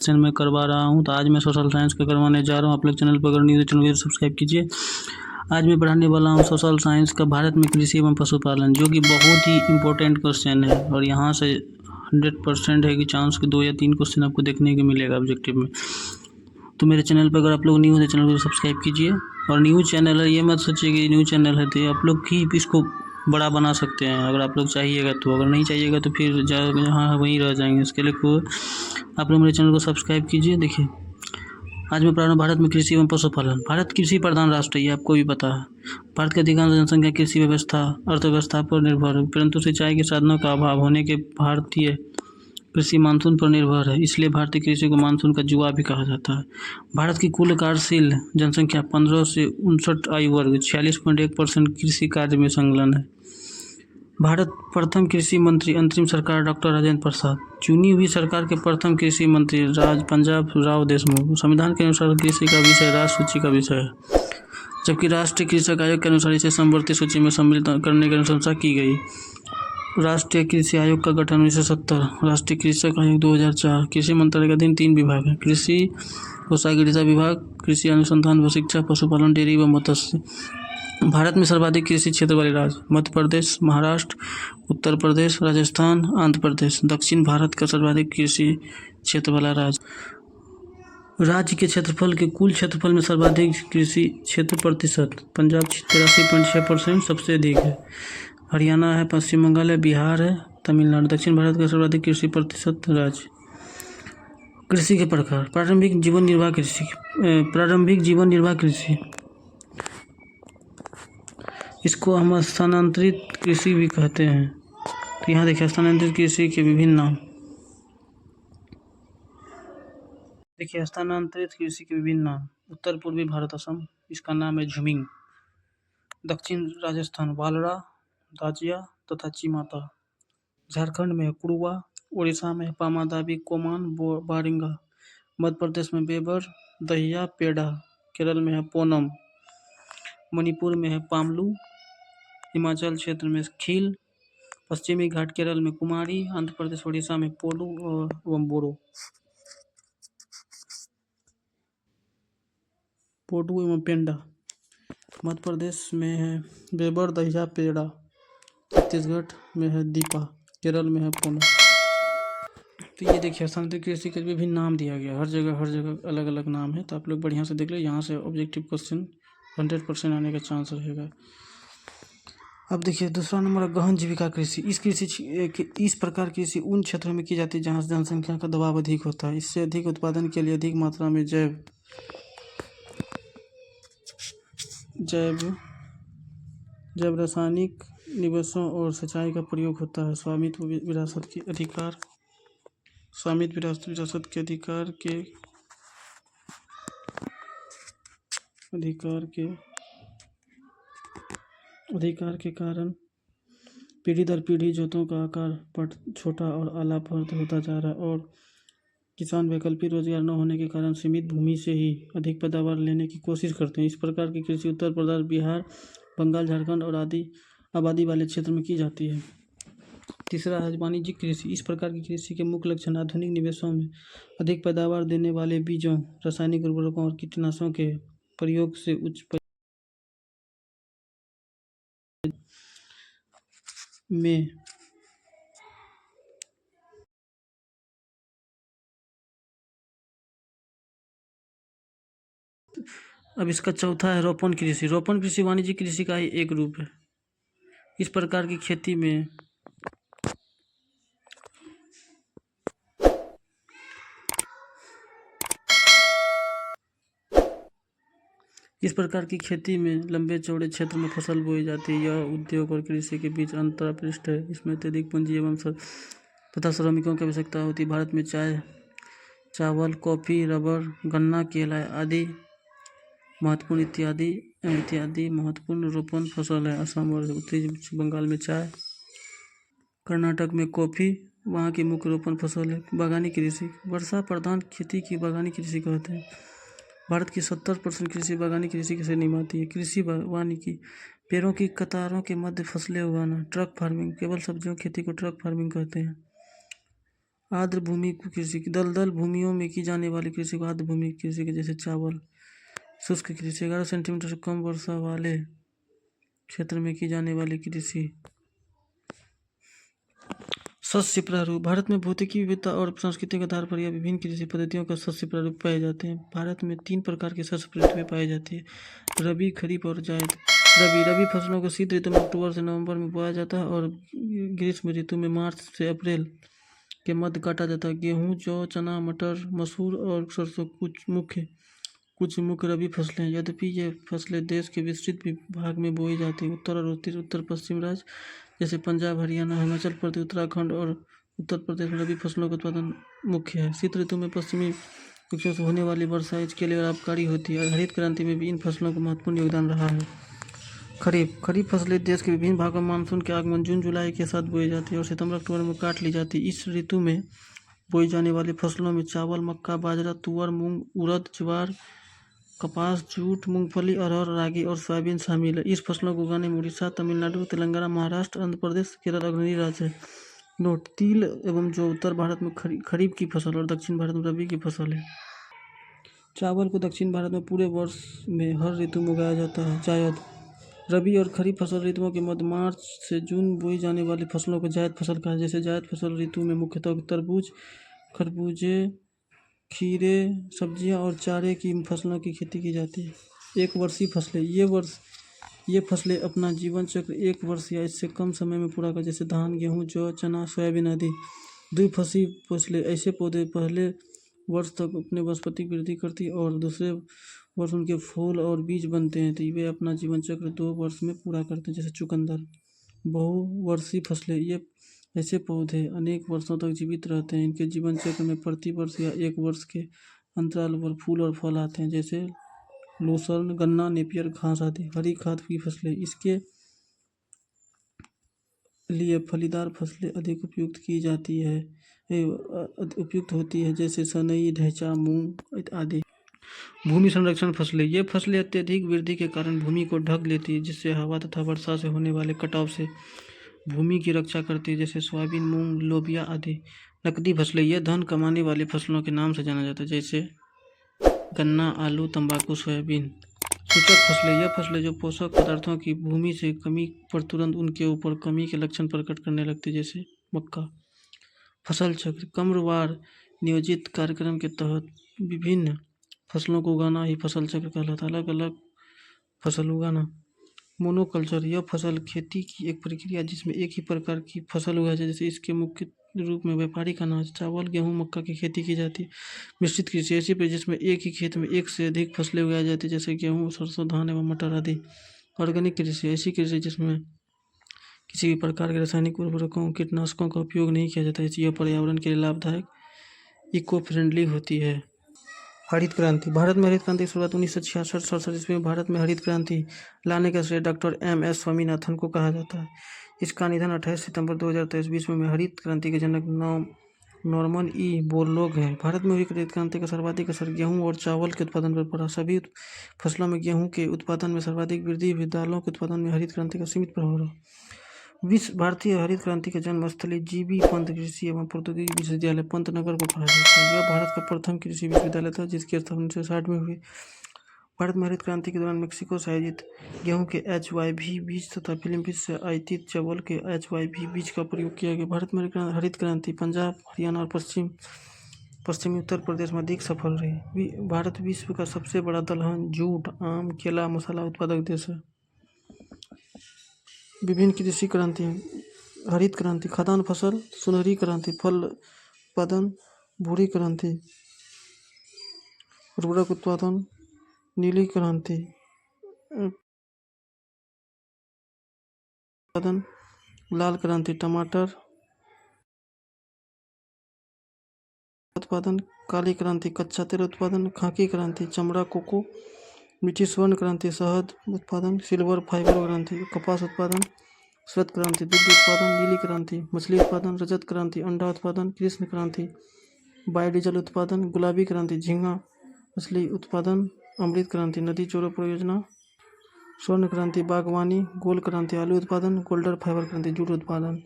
Session में करवा रहा हूँ। तो आज मैं सोशल साइंस का करवाने जा रहा हूँ। आप लोग चैनल पर अगर न्यू चैनल को सब्सक्राइब कीजिए। आज मैं पढ़ाने वाला हूँ सोशल साइंस का भारत में कृषि एवं पशुपालन, जो कि बहुत ही इम्पोर्टेंट क्वेश्चन है और यहाँ से 100% है कि चांस के 2 या 3 क्वेश्चन आपको देखने को मिलेगा ऑब्जेक्टिव में। तो मेरे चैनल पर अगर आप लोग न्यू है तो चैनल को सब्सक्राइब कीजिए। और न्यू चैनल है, ये मत सोचिए कि न्यू चैनल है तो आप लोग ही इसको बड़ा बना सकते हैं अगर आप लोग चाहिएगा तो। अगर नहीं चाहिएगा तो फिर जहाँ वहीं रह जाएंगे। इसके लिए आप लोग मेरे चैनल को सब्सक्राइब कीजिए। देखिए, आज मैं पढ़ा रहा हूँ भारत में कृषि एवं पशुपालन। भारत कृषि प्रधान राष्ट्र है, ये आपको भी पता है। भारत की अधिकांश जनसंख्या कृषि अर्थव्यवस्था पर निर्भर है, परंतु सिंचाई के साधनों का अभाव होने के भारतीय कृषि मानसून पर निर्भर है, इसलिए भारतीय कृषि को मानसून का जुआ भी कहा जाता है। भारत की कुल कार्यशील जनसंख्या 15 से 59 आयु वर्ग 46.1% कृषि कार्य में संलग्न है। भारत प्रथम कृषि मंत्री अंतरिम सरकार डॉक्टर राजेंद्र प्रसाद। चुनी हुई सरकार के प्रथम कृषि मंत्री पंजाब राव देशमुख। संविधान के अनुसार कृषि का विषय राष्ट्र सूची का विषय है, जबकि राष्ट्रीय कृषक आयोग के अनुसार इसे समवर्ती सूची में सम्मिलित करने की अनुशंसा की गई। राष्ट्रीय कृषि आयोग का गठन 1970। राष्ट्रीय कृषक आयोग 2004। कृषि मंत्रालय के अधीन 3 विभाग हैं: कृषि व सागरिता विभाग, कृषि अनुसंधान व शिक्षा, पशुपालन, डेयरी व मत्स्य। भारत में सर्वाधिक कृषि क्षेत्र वाले राज्य: मध्य प्रदेश, महाराष्ट्र, उत्तर प्रदेश, राजस्थान, आंध्र प्रदेश। दक्षिण भारत का सर्वाधिक कृषि क्षेत्र वाला राज्य के क्षेत्रफल के कुल क्षेत्रफल में सर्वाधिक कृषि क्षेत्र प्रतिशत: पंजाब 83.6% सबसे अधिक है, हरियाणा है, पश्चिम बंगाल है, बिहार है, तमिलनाडु। दक्षिण भारत का सर्वाधिक कृषि प्रतिशत राज्य। कृषि के प्रकार: प्रारंभिक जीवन निर्वाह कृषि, इसको हम स्थानांतरित कृषि भी कहते हैं। तो यहाँ देखिए स्थानांतरित कृषि के विभिन्न नाम। देखिए स्थानांतरित कृषि के विभिन्न नाम: उत्तर पूर्वी भारत असम, इसका नाम है झुमिंग। दक्षिण राजस्थान वालड़ा, दाजिया तथा चिमाता। झारखंड में है कुड़ुआ, उड़ीसा में है पामादाबी, कोमान, बारिंगा। मध्य प्रदेश में बेबर, दहिया, पेड़ा। केरल में है पोनम। मणिपुर में है पामलू। हिमाचल क्षेत्र में खील। पश्चिमी घाट केरल में कुमारी। आंध्र प्रदेश उड़ीसा में पोलू एवं बोरो। पोडू एवं पेंडा। मध्य प्रदेश में है बेबर, दहिया, पेड़ा। छत्तीसगढ़ में है दीपा। केरल में है पोनम। तो ये देखिए स्थानांतरित कृषि के विभिन्न नाम दिया गया। हर जगह अलग अलग नाम है, तो आप लोग बढ़िया से देख लो। यहाँ से ऑब्जेक्टिव क्वेश्चन 100% आने का चांस रहेगा। अब देखिए दूसरा नंबर है गहन जीविका कृषि। इस प्रकार कृषि उन क्षेत्रों में की जाती है जहाँ जनसंख्या का दबाव अधिक होता है। इससे अधिक उत्पादन के लिए अधिक मात्रा में जैव रासायनिक निवेशों और सिंचाई का प्रयोग होता है। स्वामित्व विरासत के अधिकार के कारण पीढ़ी दर पीढ़ी जोतों का आकार छोटा और आलापन होता जा रहा है, और किसान वैकल्पिक रोजगार न होने के कारण सीमित भूमि से ही अधिक पैदावार लेने की कोशिश करते हैं। इस प्रकार की कृषि उत्तर प्रदेश, बिहार, बंगाल, झारखंड और आबादी वाले क्षेत्र में की जाती है। तीसरा है वाणिज्यिक कृषि। इस प्रकार की कृषि के मुख्य लक्षण आधुनिक निवेशों में अधिक पैदावार देने वाले बीजों, रासायनिक उर्वरकों और कीटनाशकों के प्रयोग से उच्च में अब इसका चौथा है रोपण कृषि। रोपण कृषि वाणिज्यिक कृषि का ही एक रूप है। इस प्रकार की खेती में लंबे चौड़े क्षेत्र में फसल बोई जाती है। यह उद्योग और कृषि के बीच अंतरपृष्ठ है। इसमें अत्यधिक पूंजी एवं तथा श्रमिकों की आवश्यकता होती है। भारत में चाय, चावल, कॉफी, रबर, गन्ना, केला आदि इत्यादि महत्वपूर्ण रोपण फसल है। असम और उत्तरी बंगाल में चाय, कर्नाटक में कॉफी वहाँ की मुख्य रोपण फसल है। बागानी कृषि, वर्षा प्रधान खेती की बागानी कृषि कहते हैं। भारत की 70% कृषि बागानी कृषि की श्रेणी में आती है। कृषि वानिकी, पेड़ों की कतारों के मध्य फसलें उगाना। ट्रक फार्मिंग, केवल सब्जियों की खेती को ट्रक फार्मिंग कहते हैं। आर्द्र भूमि कृषि, दलदल भूमियों में की जाने वाली कृषि को आर्द्र भूमि कृषि के जैसे चावल। शुष्क कृषि, 11 सेंटीमीटर से कम वर्षा वाले क्षेत्र में की जाने वाली कृषि। शस्य प्रारूप, भारत में भौतिकी विविधता और संस्कृति के आधार पर यह विभिन्न कृषि पद्धतियों का शस्य प्रारूप पाए जाते हैं। भारत में 3 प्रकार के शस्य पद्धतियाँ पाई जाती है: रबी, खरीफ और जायद। रबी फसलों को शीत ऋतु में अक्टूबर से नवंबर में बोया जाता है और ग्रीष्म ऋतु में मार्च से अप्रैल के मध्य काटा जाता है। गेहूँ, जौ, चना, मटर, मसूर और सरसों कुछ मुख्य रबी फसलें हैं। यद्यपि ये फसलें देश के विस्तृत भाग में बोई जाती हैं। उत्तर और उत्तर पश्चिम राज्य जैसे पंजाब, हरियाणा, हिमाचल प्रदेश, उत्तराखंड और उत्तर प्रदेश में रबी फसलों का उत्पादन मुख्य है। शीत ऋतु में पश्चिमी वृक्षों से होने वाली वर्षा इसके लिए लाभकारी होती है। हरित क्रांति में भी इन फसलों का महत्वपूर्ण योगदान रहा है। खरीफ फसलें देश के विभिन्न भागों में मानसून के आगमन जून जुलाई के साथ बोई जाती है और सितंबर अक्टूबर में काट ली जाती है। इस ऋतु में बोई जाने वाली फसलों में चावल, मक्का, बाजरा, तुअर, मूंग, उड़द, ज्वार, कपास, जूट, मूंगफली, अरहर, रागी और सोयाबीन शामिल है। इस फसलों को उगाने में उड़ीसा, तमिलनाडु, तेलंगाना, महाराष्ट्र, आंध्र प्रदेश, केरल अग्रणी राज्य है। नोट: तिल एवं जौ उत्तर भारत में खरीफ की फसल और दक्षिण भारत में रबी की फसल है। चावल को दक्षिण भारत में पूरे वर्ष में हर ऋतु में उगाया जाता है। जायद, रबी और खरीफ फसल ऋतुओं के मध्य मार्च से जून बोई जाने वाली फसलों को जायद फसल कहा है। जैसे जायद फसल ऋतु में मुख्यतः तरबूज, खरबूजे, खीरे, सब्जियां और चारे की फसलों की खेती की जाती है। एक वर्षीय फसलें, ये फसलें अपना जीवन चक्र 1 वर्ष या इससे कम समय में पूरा कर, जैसे धान, गेहूँ, जौ, चना, सोयाबीन आदि। द्विफसलीय फसलें, ऐसे पौधे पहले वर्ष तक अपने वानस्पतिक वृद्धि करती है और दूसरे वर्ष उनके फूल और बीज बनते हैं, तो वे अपना जीवन चक्र 2 वर्ष में पूरा करते हैं, जैसे चुकंदर। बहुवर्षीय फसलें, ये ऐसे पौधे अनेक वर्षों तक जीवित रहते हैं। इनके जीवन चक्र में प्रति वर्ष या 1 वर्ष के अंतराल पर फूल और फल आते हैं, जैसे लूसर्न, गन्ना, नेपियर घास आदि। हरी खाद की फसलें, इसके लिए फलीदार फसलें अधिक उपयुक्त होती है, जैसे सनई, ढैंचा, मूंग आदि। भूमि संरक्षण फसलें, ये फसलें अत्यधिक वृद्धि के कारण भूमि को ढक लेती है, जिससे हवा तथा वर्षा से होने वाले कटाव से भूमि की रक्षा करती है, जैसे सोयाबीन, मूंग, लोबिया आदि। नकदी फसलें, यह धन कमाने वाली फसलों के नाम से जाना जाता है, जैसे गन्ना, आलू, तंबाकू, सोयाबीन। सूचक फसलें, यह फसलें जो पोषक पदार्थों की भूमि से कमी पर तुरंत उनके ऊपर कमी के लक्षण प्रकट करने लगती है, जैसे मक्का। फसल चक्र, क्रमवार नियोजित कार्यक्रम के तहत विभिन्न फसलों को उगाना ही फसल चक्र कहलाता है। अलग अलग फसल उगाना। मोनोकल्चर, यह फसल खेती की एक प्रक्रिया जिसमें एक ही प्रकार की फसल उगाई जाती है, जैसे इसके मुख्य रूप में व्यापारिक अनाज, चावल, गेहूँ, मक्का की खेती की जाती है। मिश्रित कृषि, ऐसी जिसमें एक ही खेत में एक से अधिक फसलें उगाई जाती है, जैसे गेहूँ, सरसों, धान एवं मटर आदि। ऑर्गेनिक कृषि, ऐसी कृषि जिसमें किसी भी प्रकार के रासायनिक उर्वरकों, कीटनाशकों का उपयोग नहीं किया जाता है, यह पर्यावरण के लिए लाभदायक, इको फ्रेंडली होती है। हरित क्रांति, भारत में हरित क्रांति की शुरुआत 1966-67 ईस्वी में भारत में हरित क्रांति लाने का श्रेय डॉक्टर M.S. स्वामीनाथन को कहा जाता है। इसका निधन 28 सितंबर 2023 ईस्वी में। हरित क्रांति के जनक नॉर्मन ई बोरलॉग हैं। भारत में हुई हरित क्रांति का सर्वाधिक असर गेहूं और चावल के उत्पादन पर पड़ा। सभी फसलों में गेहूं के उत्पादन में सर्वाधिक वृद्धि हुई। दालों के उत्पादन में हरित क्रांति का सीमित प्रभाव रहा। भारतीय हरित क्रांति के जन्मस्थली जीबी पंत कृषि एवं प्रौद्योगिकी विश्वविद्यालय पंतनगर को कहा जाता है। यह भारत का प्रथम कृषि विश्वविद्यालय था, जिसकी स्थापना 1960 में हुई। भारत में हरित क्रांति के दौरान मेक्सिको से आयोजित गेहूं के HYV बीज तथा फिलीपींस से आयातित चावल के HYV बीज का प्रयोग किया गया। भारत में हरित क्रांति पंजाब, हरियाणा और पश्चिमी उत्तर प्रदेश में अधिक सफल रही। भारत विश्व का सबसे बड़ा दलहन, जूट, आम, केला, मसाला उत्पादक देश है। विभिन्न कृषि क्रांति, हरित क्रांति खाद्यान्न फसल, सुनहरी क्रांति फल उत्पादन, भूरी क्रांति उर्वरक उत्पादन, नीली क्रांति उत्पादन, लाल क्रांति टमाटर उत्पादन, काली क्रांति कच्चा तेल उत्पादन, खाकी क्रांति चमड़ा, कोको, मीठी स्वर्ण क्रांति शहद उत्पादन, सिल्वर फाइबर क्रांति कपास उत्पादन, श्वेत क्रांति दुग्ध उत्पादन, नीली क्रांति मछली उत्पादन, रजत क्रांति अंडा उत्पादन, कृष्ण क्रांति बायोडीजल उत्पादन, गुलाबी क्रांति झींगा मछली उत्पादन, अमृत क्रांति नदी जोड़ो परियोजना, स्वर्ण क्रांति बागवानी, गोल्ड क्रांति आलू उत्पादन, गोल्डन फाइबर क्रांति जूट उत्पादन।